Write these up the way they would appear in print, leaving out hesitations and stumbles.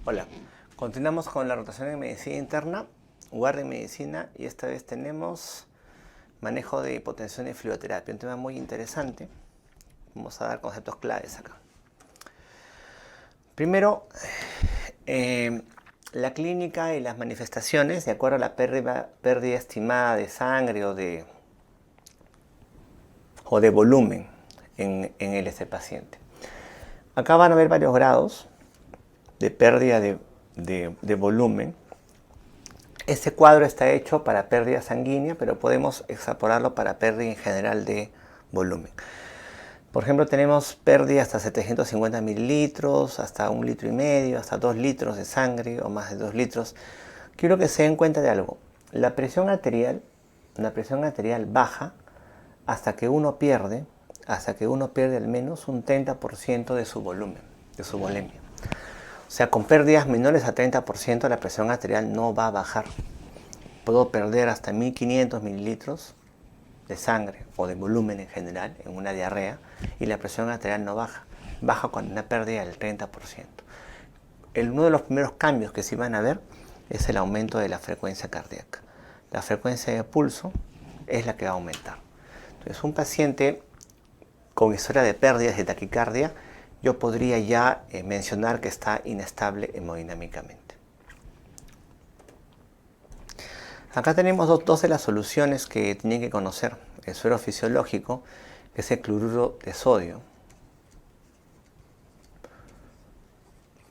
Hola, continuamos con la rotación en medicina interna, guardia en medicina, y esta vez tenemos manejo de hipotensión y fluidoterapia, un tema muy interesante. Vamos a dar conceptos claves acá. Primero, la clínica y las manifestaciones de acuerdo a la pérdida estimada de sangre o de volumen en este paciente. Acá van a haber varios grados de pérdida de volumen. Este cuadro está hecho para pérdida sanguínea, pero podemos extrapolarlo para pérdida en general de volumen. Por ejemplo, tenemos pérdida hasta 750 mililitros, hasta 1,5 litros, hasta 2 litros de sangre o más de 2 litros. Quiero que se den cuenta de algo. La presión arterial baja hasta que uno pierde al menos un 30% de su volumen, de su volemia. O sea, con pérdidas menores a 30% la presión arterial no va a bajar. Puedo perder hasta 1500 mililitros de sangre o de volumen en general en una diarrea y la presión arterial no baja. Baja con una pérdida del 30%. Uno de los primeros cambios que se van a ver es el aumento de la frecuencia cardíaca. La frecuencia de pulso es la que va a aumentar. Entonces, un paciente con historia de pérdidas de taquicardia, yo podría ya mencionar que está inestable hemodinámicamente. Acá tenemos dos de las soluciones que tienen que conocer. El suero fisiológico, que es el cloruro de sodio.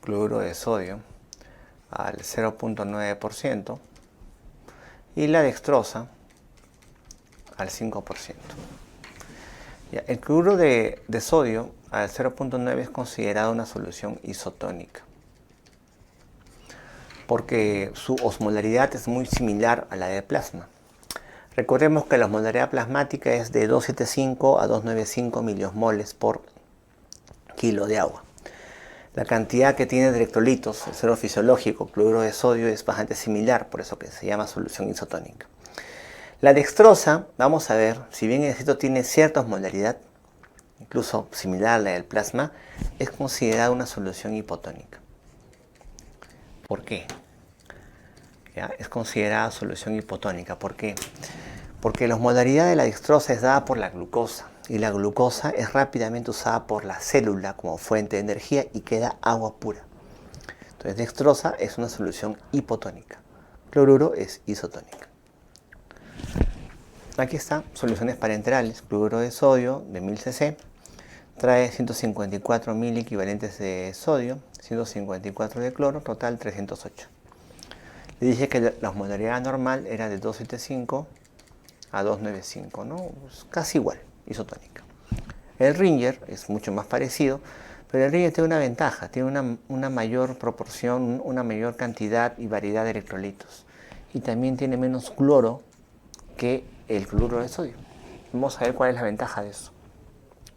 Cloruro de sodio al 0,9% y la dextrosa al 5%. El cloruro de sodio al 0,9 es considerado una solución isotónica porque su osmolaridad es muy similar a la de plasma. Recordemos que la osmolaridad plasmática es de 275 a 295 miliosmoles por kilo de agua. La cantidad que tiene de electrolitos, el suero fisiológico, cloruro de sodio, es bastante similar, por eso que se llama solución isotónica. La dextrosa, vamos a ver, si bien esto tiene cierta osmolaridad, incluso similar a la del plasma, es considerada una solución hipotónica. ¿Por qué? ¿Ya? Es considerada solución hipotónica. ¿Por qué? Porque la osmolaridad de la dextrosa es dada por la glucosa, y la glucosa es rápidamente usada por la célula como fuente de energía y queda agua pura. Entonces, dextrosa es una solución hipotónica. Cloruro es isotónica. Aquí están soluciones parenterales. Cloruro de sodio de 1000 cc trae 154 mil equivalentes de sodio, 154 de cloro, total 308. Le dije que la osmolaridad normal era de 275 a 295, ¿no? Pues casi igual, isotónica. El Ringer es mucho más parecido, pero el Ringer tiene una ventaja, tiene una mayor proporción, una mayor cantidad y variedad de electrolitos. Y también tiene menos cloro que el cloruro de sodio. Vamos a ver cuál es la ventaja de eso.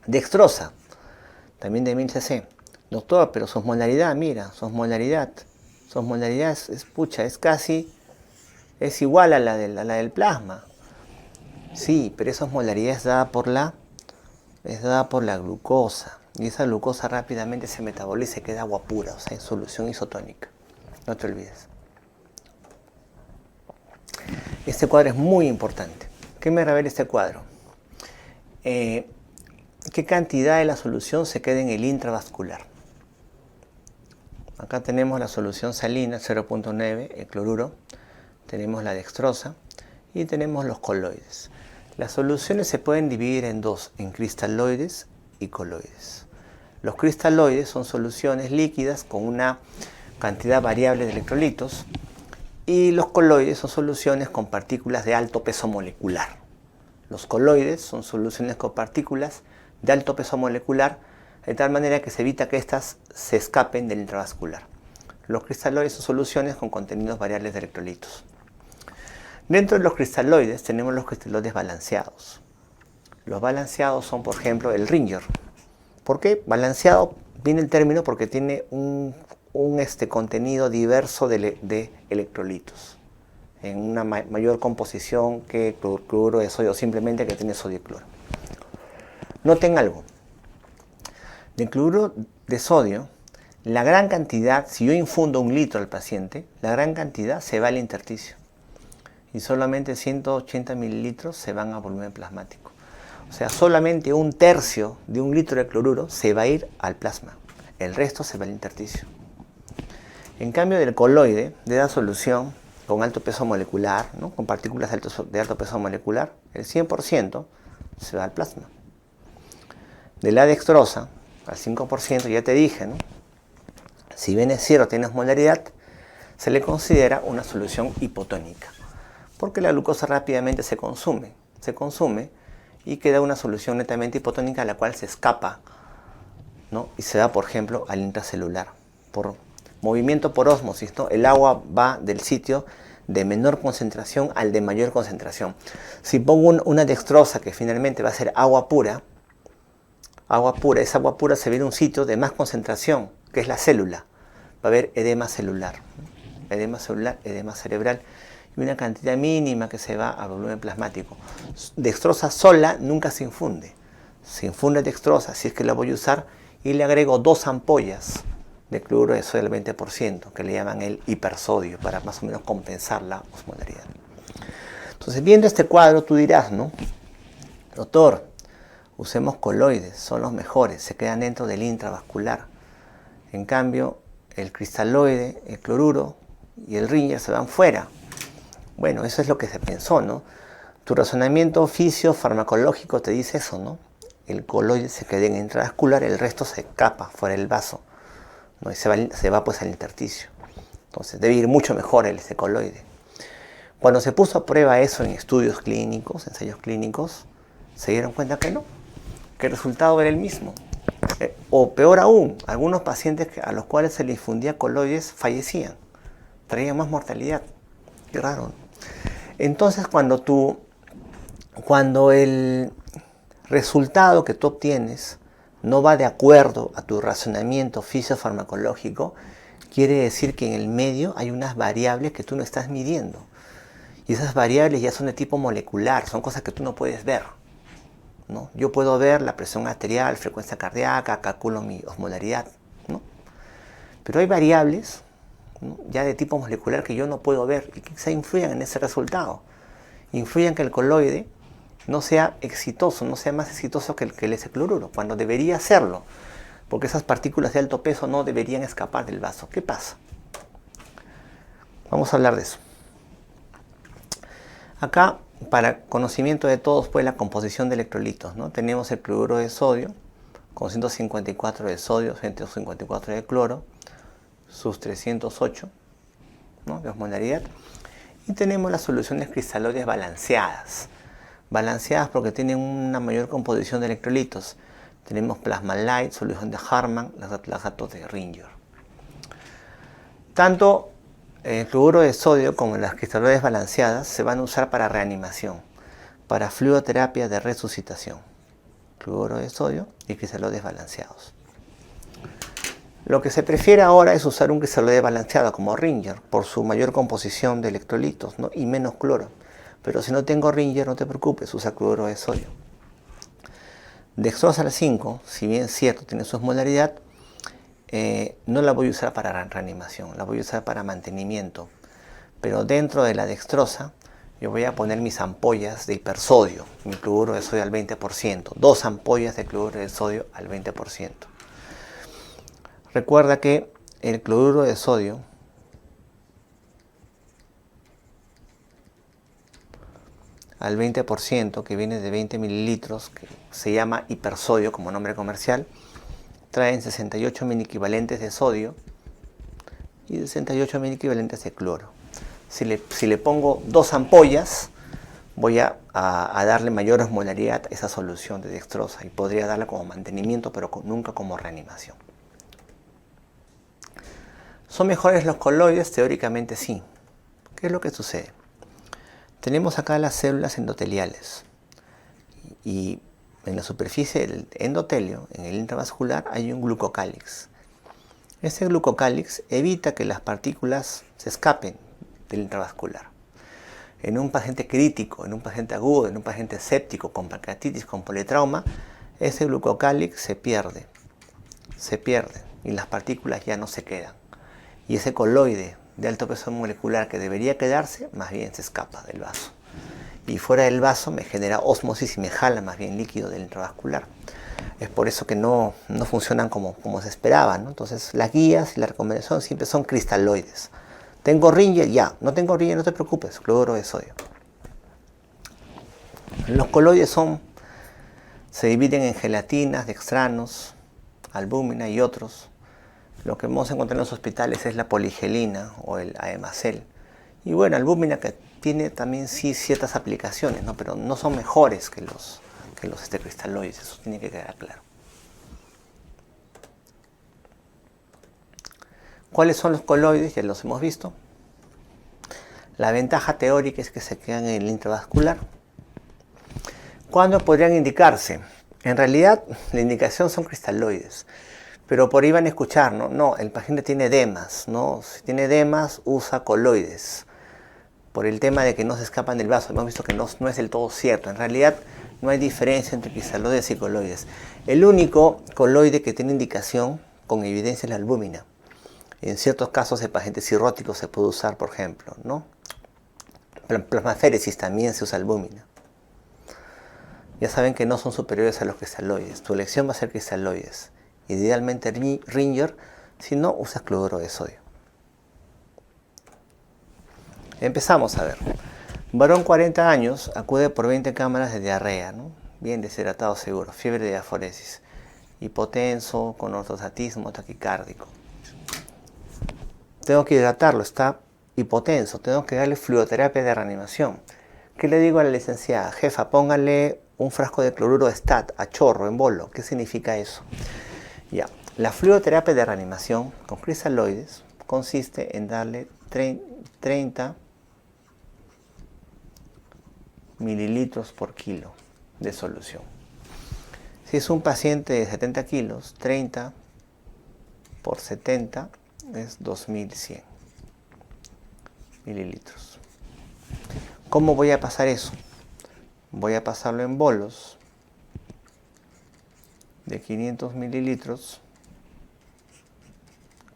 Dextrosa, también de 1000 cc. Doctor, pero su osmolaridad, mira, su osmolaridad es igual a la del plasma. Sí, pero esa osmolaridad es dada por la glucosa. Y esa glucosa rápidamente se metaboliza y queda agua pura, o sea, es solución isotónica. No te olvides. Este cuadro es muy importante. ¿Qué me revela este cuadro? ¿Qué cantidad de la solución se queda en el intravascular? Acá tenemos la solución salina, 0,9, el cloruro. Tenemos la dextrosa y tenemos los coloides. Las soluciones se pueden dividir en dos, en cristaloides y coloides. Los cristaloides son soluciones líquidas con una cantidad variable de electrolitos y los coloides son soluciones con partículas de alto peso molecular. Los coloides son soluciones con partículas de alto peso molecular, de tal manera que se evita que éstas se escapen del intravascular. Los cristaloides son soluciones con contenidos variables de electrolitos. Dentro de los cristaloides tenemos los cristaloides balanceados. Los balanceados son, por ejemplo, el Ringer. ¿Por qué? Balanceado viene el término porque tiene un contenido diverso de electrolitos, en una mayor composición que el cloruro de sodio, simplemente que tiene sodio y cloro. Noten algo. Del cloruro de sodio, la gran cantidad, si yo infundo 1 litro al paciente, la gran cantidad se va al intersticio. Y solamente 180 mililitros se van a volumen plasmático. O sea, solamente 1/3 de 1 litro de cloruro se va a ir al plasma. El resto se va al intersticio. En cambio del coloide, de la solución con alto peso molecular, ¿no? Con partículas de alto peso molecular, el 100% se va al plasma. De la dextrosa, al 5%, ya te dije, ¿no? Si bien es cierto, tiene osmolaridad, se le considera una solución hipotónica, porque la glucosa rápidamente se consume y queda una solución netamente hipotónica, la cual se escapa, ¿no? Y se da, por ejemplo, al intracelular. Por movimiento por ósmosis, ¿no? El agua va del sitio de menor concentración al de mayor concentración. Si pongo una dextrosa que finalmente va a ser agua pura, esa agua pura se va a ir a un sitio de más concentración, que es la célula. Va a haber edema celular, edema cerebral y una cantidad mínima que se va a volumen plasmático. Dextrosa sola nunca se infunde. Se infunde dextrosa, si es que la voy a usar, y le agrego 2 ampollas de cloruro de sodio al 20%, que le llaman el hipersodio, para más o menos compensar la osmolaridad. Entonces, viendo este cuadro, tú dirás, ¿no? Doctor, usemos coloides, son los mejores, se quedan dentro del intravascular. En cambio, el cristaloide, el cloruro y el Ringer se van fuera. Bueno, eso es lo que se pensó, ¿no? Tu razonamiento fisio-farmacológico te dice eso, ¿no? El coloide se queda en intravascular, el resto se escapa fuera del vaso, ¿no? Y se va pues al intersticio. Entonces debe ir mucho mejor el coloide. Cuando se puso a prueba eso en estudios clínicos, ensayos clínicos, se dieron cuenta que no, que el resultado era el mismo. O peor aún, algunos pacientes a los cuales se les infundía coloides fallecían, traían más mortalidad. Qué raro, ¿no? Entonces cuando el resultado que tú obtienes no va de acuerdo a tu razonamiento fisiofarmacológico, quiere decir que en el medio hay unas variables que tú no estás midiendo. Y esas variables ya son de tipo molecular, son cosas que tú no puedes ver, ¿no? Yo puedo ver la presión arterial, frecuencia cardíaca, calculo mi osmolaridad, ¿no? Pero hay variables, ¿no?, ya de tipo molecular que yo no puedo ver y que influyen en ese resultado. Influyen que el coloide no sea exitoso, no sea más exitoso que el S-cloruro, cuando debería serlo, porque esas partículas de alto peso no deberían escapar del vaso. ¿Qué pasa? Vamos a hablar de eso. Acá, para conocimiento de todos, pues la composición de electrolitos, ¿no? Tenemos el cloruro de sodio con 154 de sodio, 154 de cloro, sus 308, ¿no?, de osmolaridad. Y tenemos las soluciones cristaloides balanceadas. Balanceadas porque tienen una mayor composición de electrolitos. Tenemos plasma light, solución de Harman, lactato de Ringer. Tanto el cloruro de sodio como las cristaloides balanceadas se van a usar para reanimación, para fluidoterapia de resucitación. Cloruro de sodio y cristaloides balanceados. Lo que se prefiere ahora es usar un cristaloide balanceado como Ringer por su mayor composición de electrolitos, ¿no?, y menos cloro. Pero si no tengo Ringer, no te preocupes, usa cloruro de sodio. Dextrosa 5, si bien es cierto, tiene su osmolaridad, no la voy a usar para reanimación, la voy a usar para mantenimiento. Pero dentro de la dextrosa, yo voy a poner mis ampollas de hipersodio, mi cloruro de sodio al 20%, 2 ampollas de cloruro de sodio al 20%. Recuerda que el cloruro de sodio al 20%, que viene de 20 mililitros, que se llama hipersodio como nombre comercial, traen 68 mini-equivalentes de sodio y 68 mini-equivalentes de cloro. Si le pongo 2 ampollas, voy a darle mayor osmolaridad a esa solución de dextrosa y podría darla como mantenimiento, pero nunca como reanimación. ¿Son mejores los coloides? Teóricamente sí. ¿Qué es lo que sucede? Tenemos acá las células endoteliales y en la superficie del endotelio, en el intravascular, hay un glucocálix. Este glucocálix evita que las partículas se escapen del intravascular. En un paciente crítico, en un paciente agudo, en un paciente séptico, con pancreatitis, con politrauma, ese glucocálix se pierde. y las partículas ya no se quedan. Y ese coloide de alto peso molecular que debería quedarse, más bien se escapa del vaso. Y fuera del vaso me genera ósmosis y me jala más bien líquido del intravascular. Es por eso que no funcionan como se esperaba, ¿no? Entonces las guías y la recomendación siempre son cristaloides. ¿Tengo Ringer? Ya. ¿No tengo Ringer? No te preocupes, cloruro de sodio. Los coloides se dividen en gelatinas, dextranos, albúmina y otros. Lo que vamos a encontrar en los hospitales es la poligelina o el AEMACEL. Y bueno, albúmina que tiene también sí ciertas aplicaciones, ¿no? Pero no son mejores que los cristaloides, eso tiene que quedar claro. ¿Cuáles son los coloides? Ya los hemos visto. La ventaja teórica es que se quedan en el intravascular. ¿Cuándo podrían indicarse? En realidad, la indicación son cristaloides. Pero por ahí van a escuchar, ¿no? No, el paciente tiene edemas, ¿no? Si tiene edemas, usa coloides. Por el tema de que no se escapan del vaso. Hemos visto que no es del todo cierto. En realidad, no hay diferencia entre cristaloides y coloides. El único coloide que tiene indicación con evidencia es la albúmina. En ciertos casos de pacientes cirróticos se puede usar, por ejemplo, ¿no? Plasmaféresis también se usa albúmina. Ya saben que no son superiores a los cristaloides. Tu elección va a ser cristaloides. Idealmente Ringer, si no, usas cloruro de sodio. Empezamos a ver. Varón 40 años, acude por 20 cámaras de diarrea, ¿no? Bien deshidratado seguro, fiebre de diaforesis, hipotenso, con ortostatismo taquicárdico. Tengo que hidratarlo, está hipotenso, tengo que darle fluidoterapia de reanimación. ¿Qué le digo a la licenciada? Jefa, póngale un frasco de cloruro de STAT a chorro, en bolo. ¿Qué significa eso? Ya, la fluidoterapia de reanimación con cristaloides consiste en darle 30 mililitros por kilo de solución. Si es un paciente de 70 kilos, 30 por 70 es 2100 mililitros. ¿Cómo voy a pasar eso? Voy a pasarlo en bolos de 500 mililitros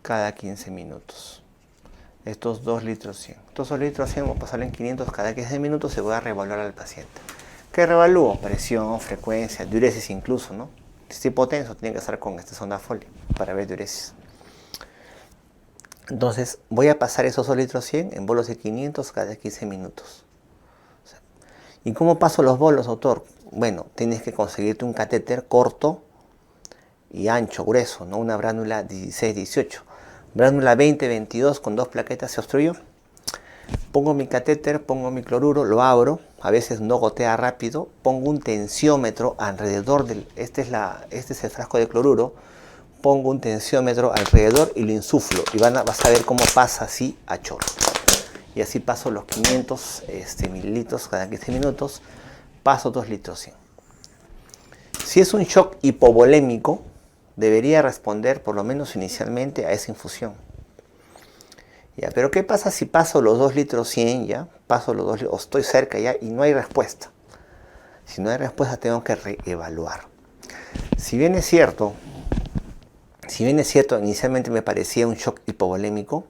cada 15 minutos. Estos 2 litros 100. Estos 2 litros 100 voy a pasarlo en 500 cada 15 minutos y voy a reevaluar al paciente. ¿Qué reevalúo? Presión, frecuencia, diuresis incluso, ¿no? Si es hipotenso, tiene que estar con sonda Foley para ver diuresis. Entonces, voy a pasar esos 2 litros 100 en bolos de 500 cada 15 minutos. ¿Y cómo paso los bolos, doctor? Bueno, tienes que conseguirte un catéter corto y ancho, grueso, ¿no? Una bránula 16-18. Bránula 20-22 con 2 plaquetas se obstruyó. Pongo mi catéter, pongo mi cloruro, lo abro, a veces no gotea rápido, pongo un tensiómetro alrededor del, este es el frasco de cloruro, pongo un tensiómetro alrededor y lo insuflo y vas a ver cómo pasa así a chorro. Y así paso los 500 mililitros cada 15 minutos, paso 2 litros 100. Si es un shock hipovolémico, debería responder por lo menos inicialmente a esa infusión. Ya, pero ¿qué pasa si paso los 2 litros 100 ya? Paso los 2 litros, o estoy cerca ya y no hay respuesta. Si no hay respuesta tengo que reevaluar. Si bien es cierto, inicialmente me parecía un shock hipovolémico,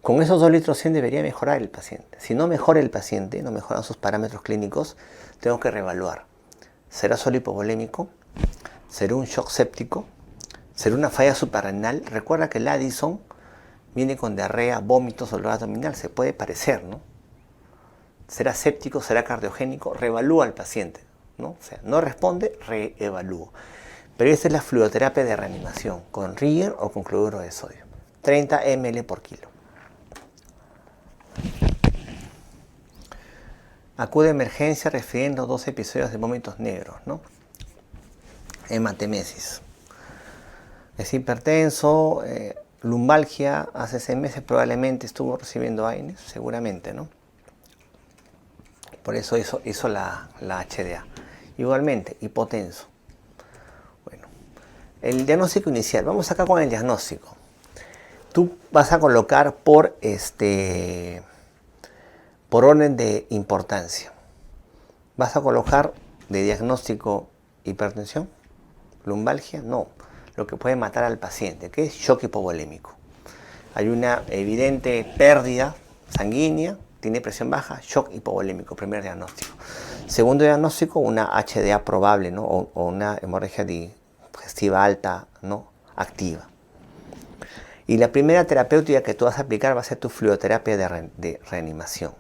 con esos 2 litros 100 debería mejorar el paciente. Si no mejora el paciente, no mejoran sus parámetros clínicos, tengo que reevaluar. ¿Será solo hipovolémico? ¿Será un shock séptico? ¿Será una falla suprarrenal? Recuerda que el Addison viene con diarrea, vómitos, dolor abdominal. Se puede parecer, ¿no? ¿Será séptico? ¿Será cardiogénico? Reevalúa al paciente, ¿no? O sea, no responde, reevalúo. Pero esta es la fluidoterapia de reanimación, con Ringer o con cloruro de sodio. 30 ml por kilo. Acude a emergencia refiriendo 2 episodios de vómitos negros, ¿no? Hematemesis. Es hipertenso, lumbalgia, hace 6 meses probablemente estuvo recibiendo AINES, seguramente, ¿no? Por eso hizo la HDA. Igualmente, hipotenso. Bueno, el diagnóstico inicial. Vamos acá con el diagnóstico. Tú vas a colocar por orden de importancia. Vas a colocar de diagnóstico hipertensión, lumbalgia, no. lo que puede matar al paciente, que es shock hipovolémico. Hay una evidente pérdida sanguínea, tiene presión baja, shock hipovolémico, primer diagnóstico. Segundo diagnóstico, una HDA probable, ¿no? o una hemorragia digestiva alta, ¿no? activa. Y la primera terapéutica que tú vas a aplicar va a ser tu fluidoterapia de reanimación.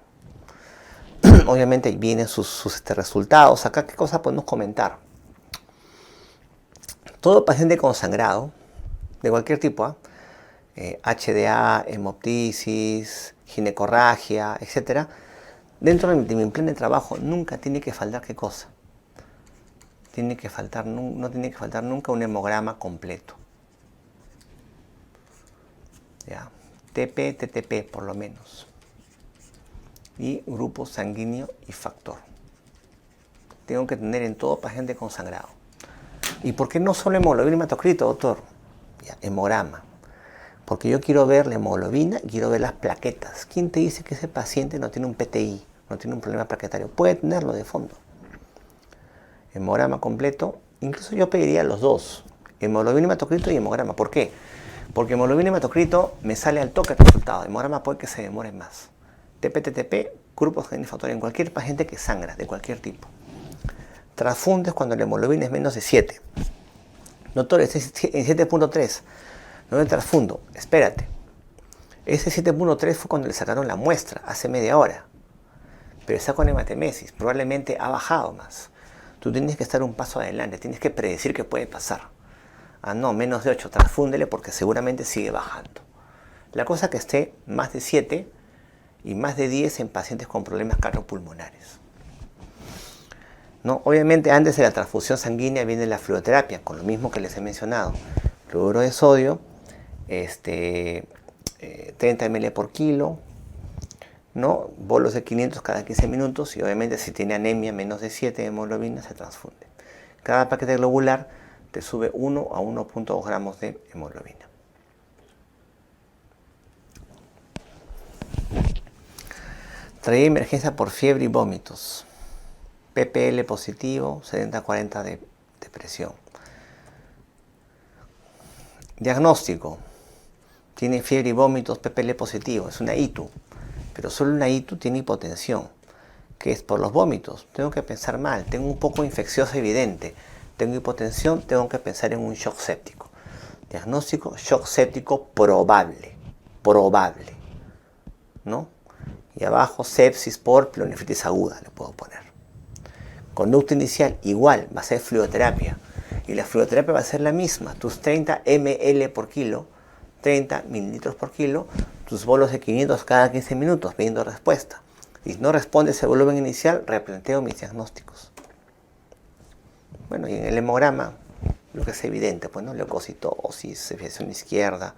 Obviamente vienen sus resultados. Acá, ¿qué cosa podemos comentar? Todo paciente con sangrado, de cualquier tipo, HDA, hemoptisis, ginecorragia, etc., dentro de mi plan de trabajo nunca tiene que faltar ¿qué cosa? No tiene que faltar nunca un hemograma completo. ¿Ya? TP, TTP por lo menos. Y grupo sanguíneo y factor. Tengo que tener en todo paciente con sangrado. ¿Y por qué no solo hemoglobina y hematocrito, doctor? Ya, hemograma. Porque yo quiero ver la hemoglobina y quiero ver las plaquetas. ¿Quién te dice que ese paciente no tiene un PTI, no tiene un problema plaquetario? Puede tenerlo de fondo. Hemograma completo. Incluso yo pediría los dos. Hemoglobina, hematocrito y hemograma. ¿Por qué? Porque hemoglobina y hematocrito me sale al toque el resultado. Hemograma puede que se demore más. TP-TTP, grupos sanguíneos factor en cualquier paciente que sangra, de cualquier tipo. Transfundes cuando la hemoglobina es menos de 7. Doctor, ese es en 7.3. No me transfundo. Espérate. Ese 7.3 fue cuando le sacaron la muestra, hace media hora. Pero está con hematemesis. Probablemente ha bajado más. Tú tienes que estar un paso adelante. Tienes que predecir qué puede pasar. Ah, no, menos de 8. Transfúndele porque seguramente sigue bajando. La cosa que esté más de 7 y más de 10 en pacientes con problemas cardiopulmonares. ¿No? Obviamente antes de la transfusión sanguínea viene la fluidoterapia, con lo mismo que les he mencionado. Cloruro de sodio, 30 ml por kilo, ¿no? Bolos de 500 cada 15 minutos y obviamente si tiene anemia menos de 7 de hemoglobina se transfunde. Cada paquete globular te sube 1 a 1.2 gramos de hemoglobina. Traía emergencia por fiebre y vómitos. PPL positivo, 70-40 de presión. Diagnóstico. Tiene fiebre y vómitos, PPL positivo. Es una ITU. Pero solo una ITU tiene hipotensión. Que es por los vómitos. Tengo que pensar mal. Tengo un poco infeccioso evidente. Tengo hipotensión. Tengo que pensar en un shock séptico. Diagnóstico, shock séptico probable. Probable. ¿No? Y abajo, sepsis por pielonefritis aguda, le puedo poner. Conducta inicial, igual, va a ser fluidoterapia. Y la fluidoterapia va a ser la misma. Tus 30 ml por kilo, 30 mililitros por kilo, tus bolos de 500 cada 15 minutos, pidiendo respuesta. Y si no responde ese volumen inicial, replanteo mis diagnósticos. Bueno, y en el hemograma, lo que es evidente, pues, ¿no? Leucocitosis, desviación izquierda,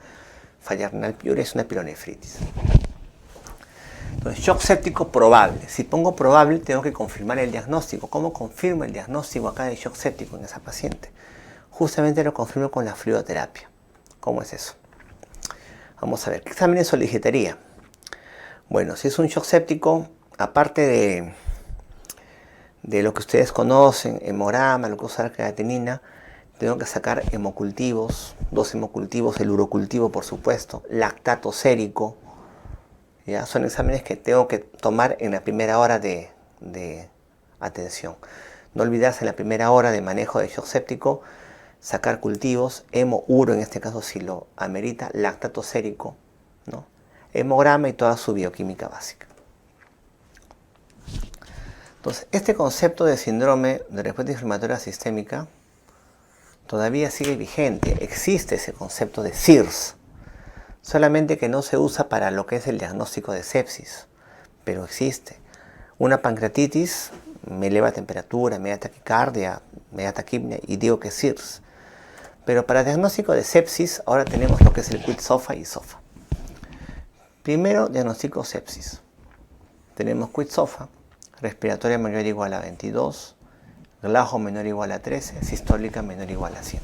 falla renal piuria, es una pielonefritis. Entonces, shock séptico probable. Si pongo probable, tengo que confirmar el diagnóstico. ¿Cómo confirmo el diagnóstico acá de shock séptico en esa paciente? Justamente lo confirmo con la fluidoterapia. ¿Cómo es eso? Vamos a ver, ¿qué exámenes solicitaría? Bueno, si es un shock séptico, aparte de lo que ustedes conocen, hemograma, glucosa de creatinina, tengo que sacar hemocultivos, 2 hemocultivos, el urocultivo por supuesto, lactato sérico. ¿Ya? Son exámenes que tengo que tomar en la primera hora de atención. No olvidarse en la primera hora de manejo de shock séptico, sacar cultivos, hemo-uro en este caso si lo amerita, lactato sérico, ¿no? Hemograma y toda su bioquímica básica. Entonces, este concepto de síndrome de respuesta inflamatoria sistémica todavía sigue vigente. Existe ese concepto de SIRS. Solamente que no se usa para lo que es el diagnóstico de sepsis, pero existe. Una pancreatitis me eleva temperatura, me da taquicardia, me da taquipnea y digo que es SIRS. Pero para diagnóstico de sepsis ahora tenemos lo que es el QIDS-SOFA y SOFA. Primero, diagnóstico sepsis. Tenemos QIDS-SOFA, respiratoria menor o igual a 22, Glaujo menor o igual a 13, sistólica menor o igual a 100.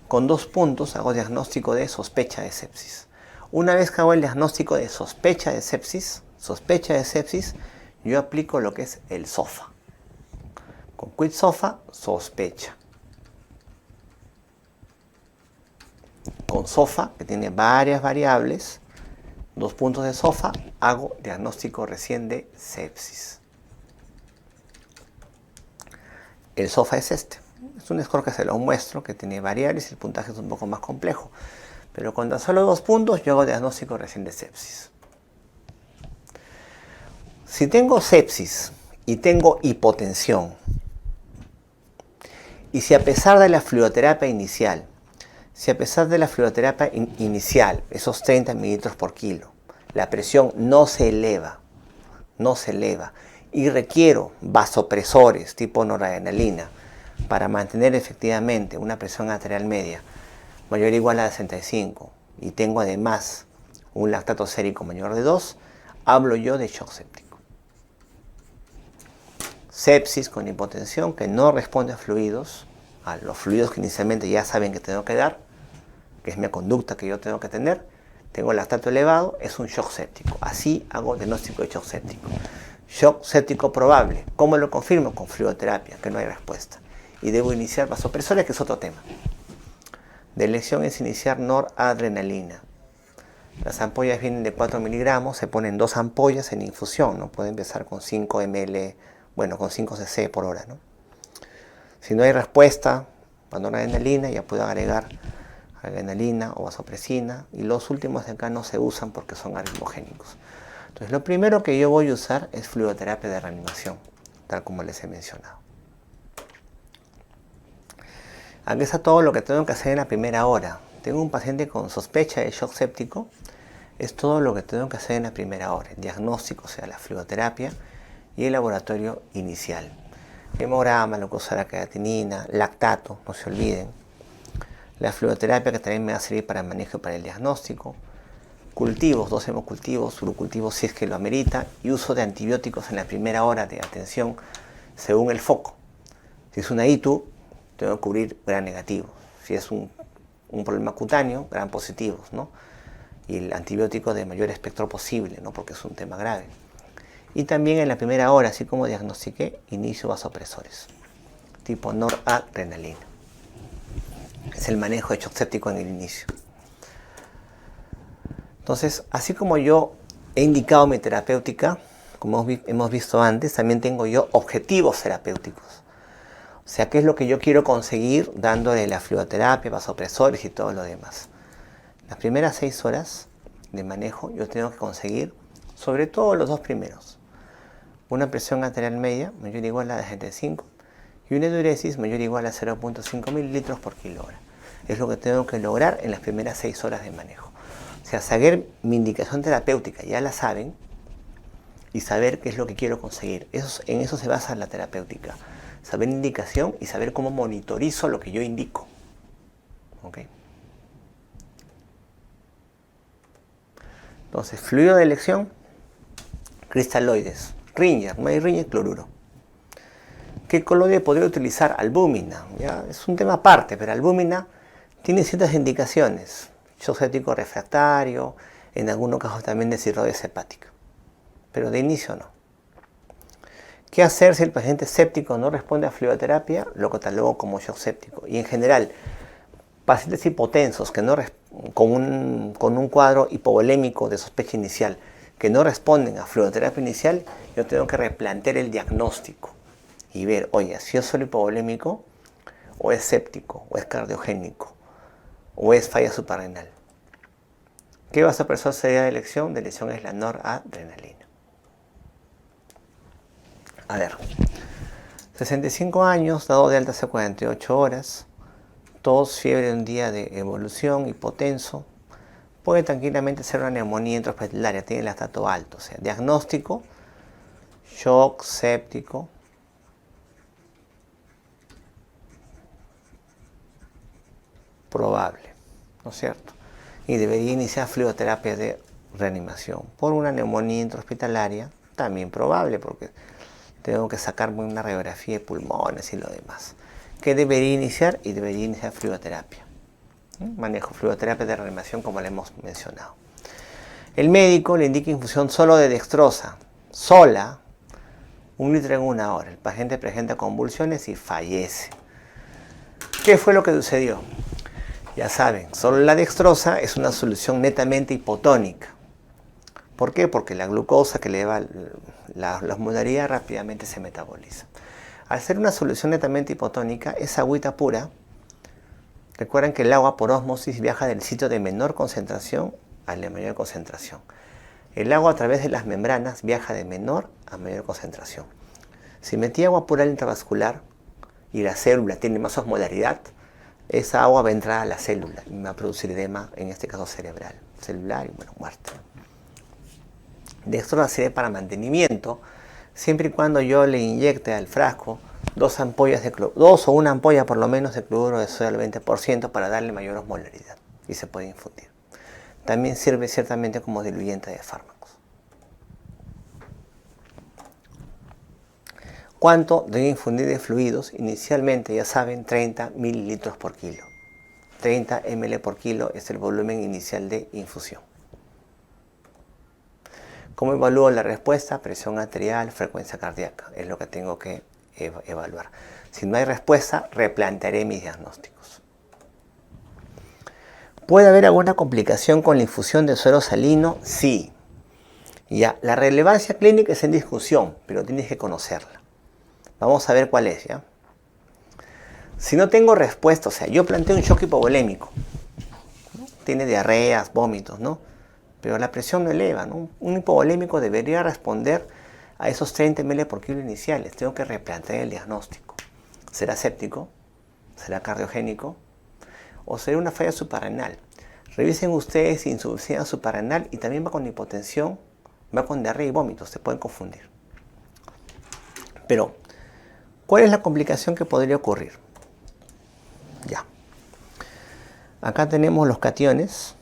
Con 2 puntos hago diagnóstico de sospecha de sepsis. Una vez que hago el diagnóstico de sospecha de sepsis, yo aplico lo que es el SOFA. Con QIDS-SOFA, sospecha. con SOFA, que tiene varias variables, 2 puntos de SOFA, hago diagnóstico recién de sepsis. El SOFA es este. Es un score que se lo muestro, que tiene variables y el puntaje es un poco más complejo. Pero con tan solo 2 puntos yo hago diagnóstico recién de sepsis. Si tengo sepsis y tengo hipotensión, y si a pesar de la fluidoterapia inicial, esos 30 mililitros por kilo, la presión no se eleva, y requiero vasopresores tipo noradrenalina para mantener efectivamente una presión arterial media mayor o igual a 65 y tengo además un lactato sérico mayor de 2, hablo yo de shock séptico. Sepsis con hipotensión que no responde a los fluidos que inicialmente ya saben que tengo que dar, que es mi conducta que yo tengo que tener, tengo lactato elevado, es un shock séptico. Así hago diagnóstico de shock séptico. Shock séptico probable. ¿Cómo lo confirmo? Con fluidoterapia, que no hay respuesta. Y debo iniciar vasopresores, que es otro tema. De elección es iniciar noradrenalina. Las ampollas vienen de 4 miligramos, se ponen 2 ampollas en infusión, ¿no? Puede empezar con 5 ml, con 5 cc por hora, ¿no? Si no hay respuesta a noradrenalina, ya puedo agregar adrenalina o vasopresina, y los últimos de acá no se usan porque son arritmogénicos. Entonces, lo primero que yo voy a usar es fluidoterapia de reanimación, tal como les he mencionado. Aquí está todo lo que tengo que hacer en la primera hora. Tengo un paciente con sospecha de shock séptico, es todo lo que tengo que hacer en la primera hora. El diagnóstico, o sea, la fluidoterapia y el laboratorio inicial. Hemograma, glucosa, la creatinina, lactato, no se olviden. La fluidoterapia, que también me va a servir para el manejo y para el diagnóstico. Cultivos, 2 hemocultivos, urocultivos si es que lo amerita, y uso de antibióticos en la primera hora de atención según el foco. Si es una ITU, tengo que cubrir gran negativo. Si es un problema cutáneo, gran positivos, ¿no? Y el antibiótico de mayor espectro posible, ¿no? Porque es un tema grave. Y también en la primera hora, así como diagnostiqué, inicio vasopresores, tipo noradrenalina. Es el manejo de shock séptico en el inicio. Entonces, así como yo he indicado mi terapéutica, como hemos visto antes, también tengo yo objetivos terapéuticos. O sea, ¿qué es lo que yo quiero conseguir dándole la fluidoterapia, vasopresores y todo lo demás? Las primeras 6 horas de manejo yo tengo que conseguir, sobre todo los 2 primeros, una presión arterial media mayor o igual a 75 y una diuresis mayor o igual a 0.5 mililitros por kilo hora. Es lo que tengo que lograr en las primeras 6 horas de manejo. O sea, saber mi indicación terapéutica, ya la saben, y saber qué es lo que quiero conseguir. En eso se basa la terapéutica. Saber indicación y saber cómo monitorizo lo que yo indico. ¿Okay? Entonces, fluido de elección, cristaloides. Ringer, no hay Ringer, cloruro. ¿Qué coloide podría utilizar? Albúmina. ¿Ya? Es un tema aparte, pero albúmina tiene ciertas indicaciones. Shock séptico refractario, en algunos casos también de cirrosis hepática. Pero de inicio no. ¿Qué hacer si el paciente séptico no responde a fluidoterapia? Lo catalogo como shock séptico. Y en general, pacientes hipotensos que no con un cuadro hipovolémico de sospecha inicial que no responden a fluidoterapia inicial, yo tengo que replantear el diagnóstico y ver, oye, si es solo hipovolémico, o es séptico, o es cardiogénico, o es falla suprarrenal. ¿Qué vasopresor sería de elección? De elección es la noradrenalina. A ver, 65 años, dado de alta hace 48 horas, tos, fiebre de un día de evolución, hipotenso, puede tranquilamente ser una neumonía intrahospitalaria, tiene el lactato alto, o sea, diagnóstico, shock séptico, probable, ¿no es cierto? Y debería iniciar fluidoterapia de reanimación. Por una neumonía intrahospitalaria, también probable, porque tengo que sacarme una radiografía de pulmones y lo demás. ¿Qué debería iniciar? Y debería iniciar fluidoterapia. Manejo fluidoterapia de reanimación como le hemos mencionado. El médico le indica infusión solo de dextrosa, sola, 1 litro en 1 hora. El paciente presenta convulsiones y fallece. ¿Qué fue lo que sucedió? Ya saben, solo la dextrosa es una solución netamente hipotónica. ¿Por qué? Porque la glucosa que eleva la osmolaridad rápidamente se metaboliza. Al ser una solución netamente hipotónica, esa agüita pura, recuerden que el agua por ósmosis viaja del sitio de menor concentración a la mayor concentración. El agua a través de las membranas viaja de menor a mayor concentración. Si metí agua pura al intravascular y la célula tiene más osmolaridad, esa agua va a entrar a la célula y va a producir edema, en este caso cerebral, celular y bueno, muerte. Dextrosa sirve para mantenimiento, siempre y cuando yo le inyecte al frasco dos o una ampolla por lo menos de cloruro de sodio al 20% para darle mayor osmolaridad y se puede infundir. También sirve ciertamente como diluyente de fármacos. ¿Cuánto debe infundir de fluidos? Inicialmente, ya saben, 30 mililitros por kilo. 30 ml por kilo es el volumen inicial de infusión. ¿Cómo evalúo la respuesta? Presión arterial, frecuencia cardíaca. Es lo que tengo que evaluar. Si no hay respuesta, replantearé mis diagnósticos. ¿Puede haber alguna complicación con la infusión de suero salino? Sí. Ya, la relevancia clínica es en discusión, pero tienes que conocerla. Vamos a ver cuál es, ¿ya? Si no tengo respuesta, o sea, yo planteo un shock hipovolémico, ¿no? Tiene diarreas, vómitos, ¿no? Pero la presión no eleva, ¿no? Un hipovolémico debería responder a esos 30 ml por kilo iniciales. Tengo que replantear el diagnóstico. ¿Será séptico? ¿Será cardiogénico? ¿O será una falla suprarrenal? Revisen ustedes insuficiencia suprarrenal y también va con hipotensión, va con diarrea y vómitos, se pueden confundir. Pero, ¿cuál es la complicación que podría ocurrir? Ya. Acá tenemos los cationes,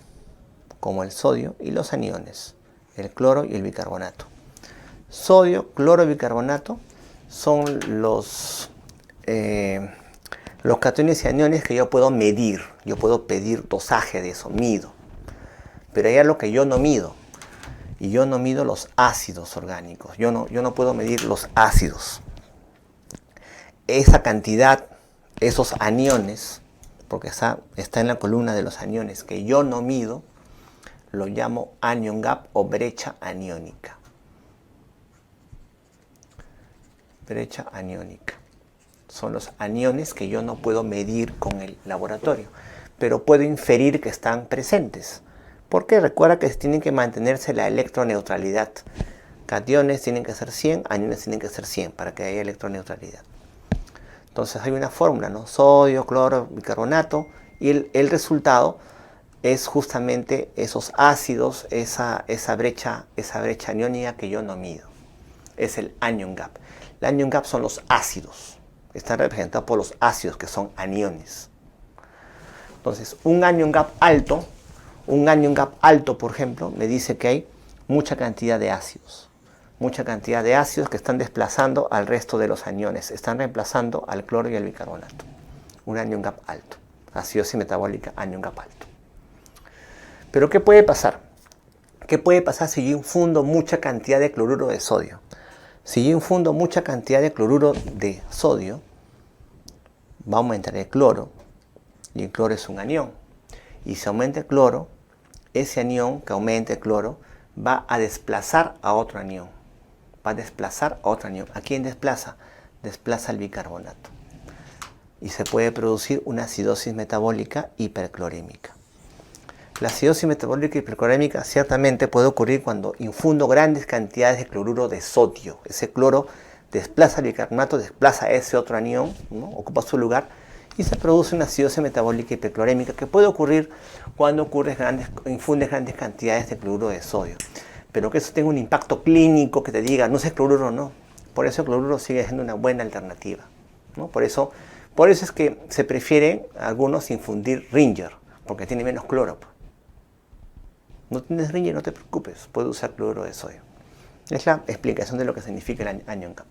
como el sodio, y los aniones, el cloro y el bicarbonato. Sodio, cloro y bicarbonato son los cationes y aniones que yo puedo medir. Yo puedo pedir dosaje de eso, mido. Pero hay algo que yo no mido. Y yo no mido los ácidos orgánicos. Yo no puedo medir los ácidos. Esa cantidad, esos aniones, porque está en la columna de los aniones, que yo no mido, lo llamo anion gap o brecha aniónica. Brecha aniónica. Son los aniones que yo no puedo medir con el laboratorio, pero puedo inferir que están presentes. Porque recuerda que tienen que mantenerse la electroneutralidad. Cationes tienen que ser 100, aniones tienen que ser 100 para que haya electroneutralidad. Entonces hay una fórmula, ¿no? Sodio, cloro, bicarbonato, y el resultado es justamente esos ácidos, esa brecha aniónica que yo no mido. Es el anion gap. El anion gap son los ácidos. Están representados por los ácidos que son aniones. Entonces, un anion gap alto, por ejemplo, me dice que hay mucha cantidad de ácidos. Mucha cantidad de ácidos que están desplazando al resto de los aniones. Están reemplazando al cloro y al bicarbonato. Un anion gap alto. Acidosis metabólica, anion gap alto. Pero ¿qué puede pasar? ¿Qué puede pasar si yo infundo mucha cantidad de cloruro de sodio? Si yo infundo mucha cantidad de cloruro de sodio, va a aumentar el cloro. Y el cloro es un anión. Y si aumenta el cloro, ese anión que aumenta el cloro va a desplazar a otro anión. Va a desplazar a otro anión. ¿A quién desplaza? Desplaza al bicarbonato. Y se puede producir una acidosis metabólica hiperclorémica. La acidosis metabólica hiperclorémica ciertamente puede ocurrir cuando infundo grandes cantidades de cloruro de sodio. Ese cloro desplaza el bicarbonato, desplaza a ese otro anión, ¿no? Ocupa su lugar y se produce una acidosis metabólica hiperclorémica que puede ocurrir cuando infundes grandes cantidades de cloruro de sodio. Pero que eso tenga un impacto clínico que te diga, no es cloruro, no. Por eso el cloruro sigue siendo una buena alternativa, ¿no? Por eso es que se prefiere a algunos infundir Ringer, porque tiene menos cloro. No tienes Ringer, no te preocupes, puedes usar cloruro de sodio. Es la explicación de lo que significa el anion gap.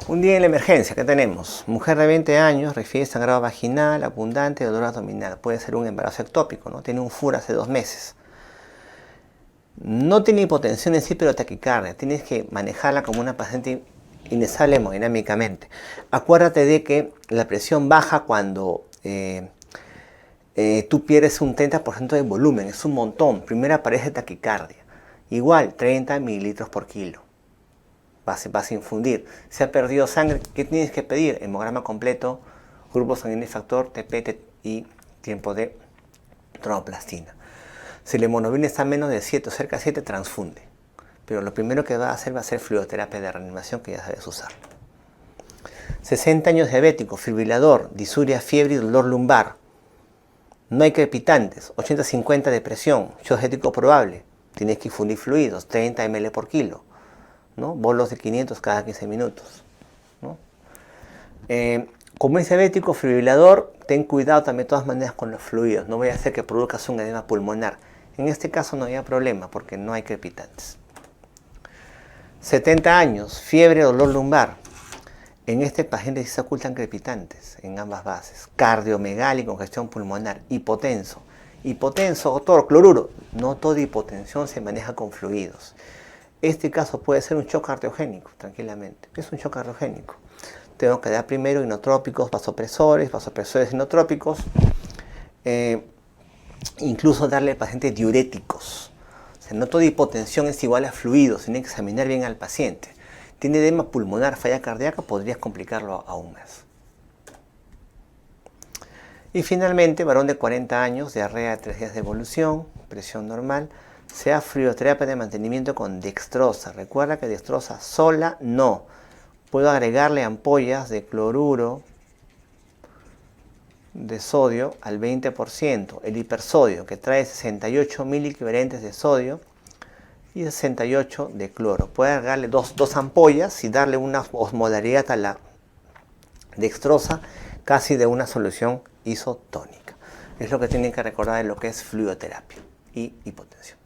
Un día en la emergencia, ¿qué tenemos? Mujer de 20 años, refiere sangrado vaginal, abundante, dolor abdominal. Puede ser un embarazo ectópico, ¿no? Tiene un FUR hace 2 meses. No tiene hipotensión en sí, pero taquicardia. Tienes que manejarla como una paciente inestable hemodinámicamente. Acuérdate de que la presión baja cuando tú pierdes un 30% de volumen, es un montón. Primero aparece taquicardia. Igual, 30 mililitros por kilo. Vas a infundir. Se ha perdido sangre, ¿qué tienes que pedir? Hemograma completo, grupo sanguíneo y factor, TP y tiempo de tromboplastina. Si la hemoglobina está menos de 7 o cerca de 7, transfunde. Pero lo primero que va a hacer fluidoterapia de reanimación, que ya sabes usar. 60 años diabético, fibrilador, disuria, fiebre y dolor lumbar. No hay crepitantes, 80-50 de presión, shock ético probable. Tienes que infundir fluidos, 30 ml por kilo, ¿no? Bolos de 500 cada 15 minutos, ¿no? Como es diabético, fibrilador, ten cuidado también de todas maneras con los fluidos. No vaya a ser que produzcas un edema pulmonar. En este caso no había problema porque no hay crepitantes. 70 años, fiebre, dolor lumbar. En este paciente sí se ocultan crepitantes en ambas bases. Cardiomegalia y congestión pulmonar. Hipotenso. Hipotenso, doctor, cloruro. No toda hipotensión se maneja con fluidos. Este caso puede ser un shock cardiogénico, tranquilamente. Es un shock cardiogénico. Tengo que dar primero inotrópicos, vasopresores inotrópicos. Incluso darle al paciente diuréticos. O sea, no toda hipotensión es igual a fluidos. Tiene que examinar bien al paciente. Tiene edema pulmonar, falla cardíaca, podrías complicarlo aún más. Y finalmente, varón de 40 años, diarrea de 3 días de evolución, presión normal, sea fluidoterapia de mantenimiento con dextrosa. Recuerda que dextrosa sola no. Puedo agregarle ampollas de cloruro de sodio al 20%. El hipersodio, que trae 68 miliequivalentes de sodio, y 68 de cloro. Puede agregarle dos ampollas y darle una osmolaridad a la dextrosa casi de una solución isotónica. Es lo que tienen que recordar de lo que es fluidoterapia y hipotensión.